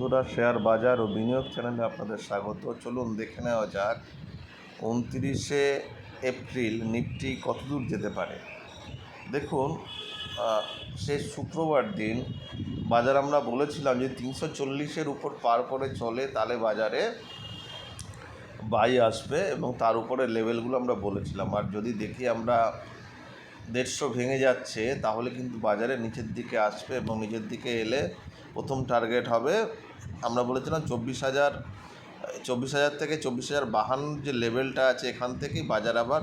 বন্ধুরা, শেয়ার বাজার ও বিনিয়োগ চ্যানেলে আপনাদের স্বাগত। চলুন দেখে নেওয়া যাক 29শে এপ্রিল নিফটি কতদূর যেতে পারে। দেখুন, শেষ শুক্রবার দিন বাজার আমরা বলেছিলাম যে 340-এর উপর পার করে চলে তাহলে বাজারে বাই আসবে, এবং তার উপরে লেভেলগুলো আমরা বলেছিলাম। আর যদি দেখি আমরা 150 ভেঙে যাচ্ছে তাহলে কিন্তু বাজারে নিচের দিকে আসবে, এবং নিচের দিকে এলে প্রথম টার্গেট হবে আমরা বলেছিলাম 24,000 থেকে 24,052 যে লেভেলটা আছে, এখান থেকেই বাজার আবার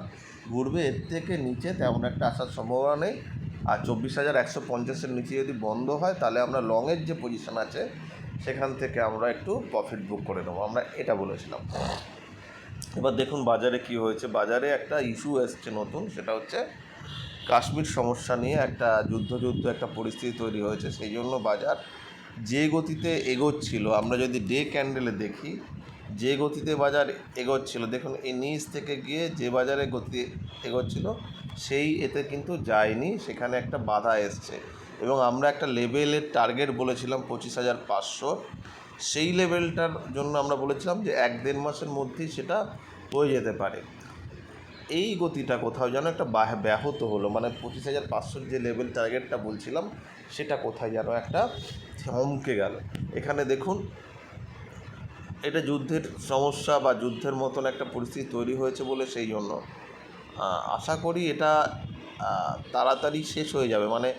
ঘুরবে। এর থেকে নিচে তেমন একটা আসার সম্ভাবনা নেই। আর 24,150-এর নিচে যদি বন্ধ হয় তাহলে আমরা লংয়ের যে পজিশন আছে সেখান থেকে আমরা একটু প্রফিট বুক করে নেবো, আমরা এটা বলেছিলাম। এবার দেখুন বাজারে কি হয়েছে। বাজারে একটা ইস্যু এসছে নতুন, সেটা হচ্ছে কাশ্মীর সমস্যা নিয়ে একটা যুদ্ধ একটা পরিস্থিতি তৈরি হয়েছে। সেই জন্য বাজার যে গতিতে এগোচ্ছিল, আমরা যদি ডে ক্যান্ডেলে দেখি যে গতিতে বাজার এগোচ্ছিল, দেখুন এই নিচ থেকে গিয়ে যে বাজারে গতি এগোচ্ছিল সেই এতে কিন্তু যায়নি, সেখানে একটা বাধা এসছে। এবং আমরা একটা লেভেলের টার্গেট বলেছিলাম 25,500, সেই লেভেলটার জন্য আমরা বলেছিলাম যে 1-1.5 মাসের মধ্যেই সেটা হয়ে যেতে পারে। এই গতিটা কোথাও যেন একটা ব্যাহত হলো, মানে 25,500 যে লেভেল টার্গেটটা বলছিলাম সেটা কোথায় যেন একটা থমকে গেল। এখানে দেখুন, এটা যুদ্ধের সমস্যা বা যুদ্ধের মতন একটা পরিস্থিতি তৈরি হয়েছে বলে সেই জন্য আশা করি এটা তাড়াতাড়ি শেষ হয়ে যাবে, মানে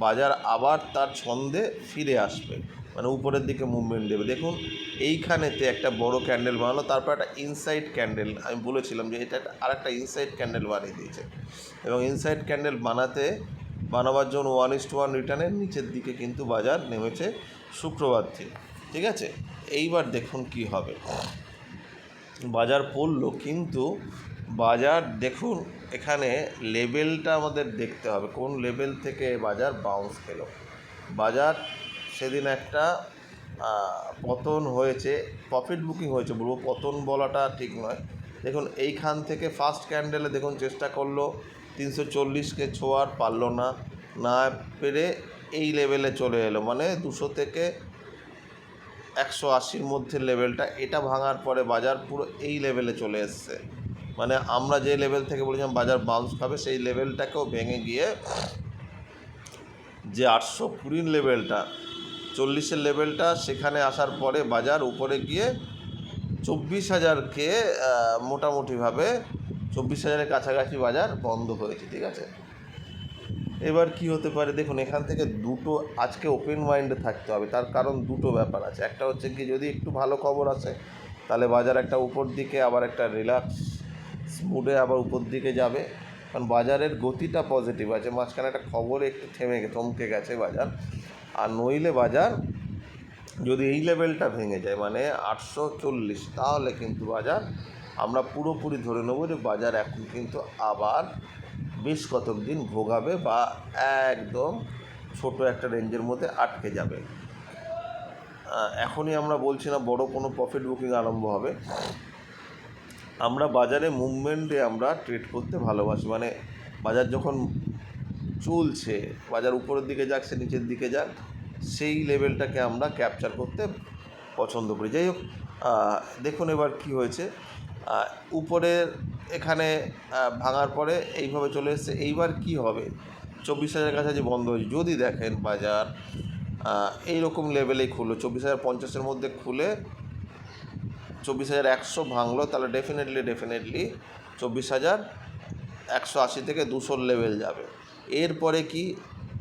বাজার আবার তার ছন্দে ফিরে আসবে, মানে উপরের দিকে মুভমেন্ট দেবে। দেখুন এইখানেতে একটা বড় ক্যান্ডেল বানালো, তারপর একটা ইনসাইড ক্যান্ডেল, আমি বলেছিলাম যে এটা আর একটা ইনসাইড ক্যান্ডেল বানিয়ে দিয়েছে, এবং ইনসাইড ক্যান্ডেল বানাবার জন্য 1:1 রিটার্নের নিচের দিকে কিন্তু বাজার নেমেছে শুক্রবার দিন। ঠিক আছে, এইবার দেখুন কি হবে। বাজার পড়লো, কিন্তু বাজার দেখুন এখানে লেভেলটা আমাদের দেখতে হবে, কোন লেভেল থেকে বাজার বাউন্স খেলো। বাজার সেদিন একটা পতন হয়েছে, প্রফিট বুকিং হয়েছে বলবো, পতন বলাটা ঠিক নয়। দেখুন এইখান থেকে ফার্স্ট ক্যান্ডেলে দেখুন চেষ্টা করলো 340কে ছোঁয়ার, পারলো না পেরে এই লেভেলে চলে এলো, মানে 200 থেকে 180-র মধ্যে লেভেলটা, এটা ভাঙার পরে বাজার পুরো এই লেভেলে চলে এসছে। মানে আমরা যে লেভেল থেকে বলেছিলাম বাজার বাউন্স খাবে, সেই লেভেলটাকেও ভেঙে গিয়ে যে 820 লেভেলটা, 40-এর লেভেলটা, সেখানে আসার পরে বাজার উপরে গিয়ে 24,000-কে মোটামুটিভাবে 24,000-এর কাছাকাছি বাজার বন্ধ হয়েছে। ঠিক আছে, এবার কি হতে পারে দেখুন, এখান থেকে দুটো আজকে ওপেন মাইন্ডে থাকতে হবে। তার কারণ দুটো ব্যাপার আছে। একটা হচ্ছে কি, যদি একটু ভালো খবর আসে তাহলে বাজার একটা উপর দিকে আবার একটা রিল্যাক্স মুডে আবার উপর দিকে যাবে, কারণ বাজারের গতিটা পজিটিভ আছে। মাঝখানে একটা খবরে একটু থমকে গেছে বাজার। আর নইলে বাজার যদি এই লেভেলটা ভেঙে যায়, মানে 840, তাহলে কিন্তু বাজার আমরা পুরোপুরি ধরে নেব যে বাজার এখন কিন্তু আবার বেশ কতক দিন ভোগাবে বা একদম ছোট একটা রেঞ্জের মধ্যে আটকে যাবে। এখনই আমরা বলছি না বড় কোনো প্রফিট বুকিং আরম্ভ হবে। আমরা বাজারে মুভমেন্টে আমরা ট্রেড করতে ভালোবাসি, মানে বাজার যখন চলছে, বাজার উপরের দিকে যাক সে নিচের দিকে যাক, সেই লেভেলটাকে আমরা ক্যাপচার করতে পছন্দ করি। যাই হোক, দেখুন এবার কি হয়েছে। উপরের এখানে ভাঙার পরে এইভাবে চলে এসছে। এইবার কি হবে, 24,000-এর কাছাকাছি বন্ধ হয়েছে। যদি দেখেন বাজার এইরকম লেভেলেই খুললো, 24,050-এর মধ্যে খুলে 24,100 ভাঙলো, তাহলে ডেফিনেটলি 24,180 থেকে 200 লেভেল যাবে। এরপরে কি,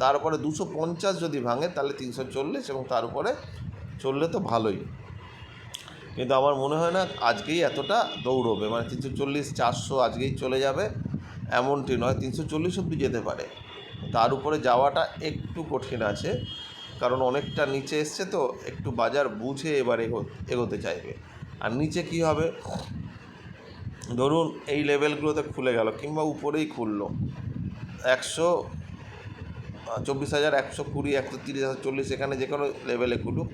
তারপরে 250 যদি ভাঙে তাহলে 340, এবং তার উপরে চললে তো ভালোই। কিন্তু আমার মনে হয় না আজকেই এতটা দৌড়বে, মানে 340-400 আজকেই চলে যাবে এমনটি নয়, 340 অবধি যেতে পারে। তার উপরে যাওয়াটা একটু কঠিন আছে, কারণ অনেকটা নিচে এসছে, তো একটু বাজার বুঝে এবার এগোতে চাইবে। আর নিচে কি হবে, ধরুন এই লেভেলগুলোতে খুলে গেল, কিংবা উপরেই খুললো 24,120, 130, 140, এখানে যে কোনো লেভেলে খুলুক,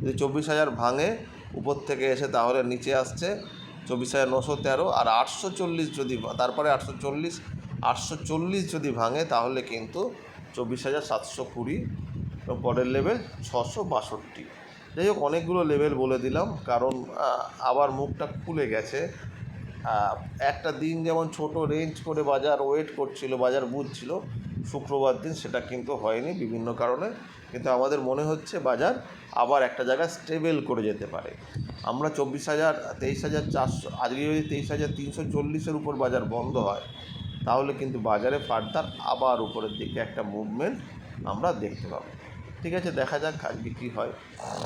যদি 24,000 ভাঙে উপর থেকে এসে, তাহলে নিচে আসছে 24,913। আর 840 যদি, তারপরে 840 যদি ভাঙে তাহলে কিন্তু 24,720, এবং পরের লেভেল 662। যাই হোক, অনেকগুলো লেভেল বলে দিলাম, কারণ আবার মুখটা খুলে গেছে। একটা দিন যেমন ছোট রেঞ্জ করে বাজার ওয়েট করছিল, বাজার বুঝছিল শুক্রবার দিন, সেটা কিন্তু হয়নি বিভিন্ন কারণে। কিন্তু আমাদের মনে হচ্ছে বাজার আবার একটা জায়গায় স্টেবল করে যেতে পারে। আমরা 23,400, আজকে যদি 23,340-এর উপর বাজার বন্ধ হয়, তাহলে কিন্তু বাজারে ফার্দার আবার উপরের দিকে একটা মুভমেন্ট আমরা দেখতে পাবো। ঠিক আছে, দেখা যাক আজকে কী হয়।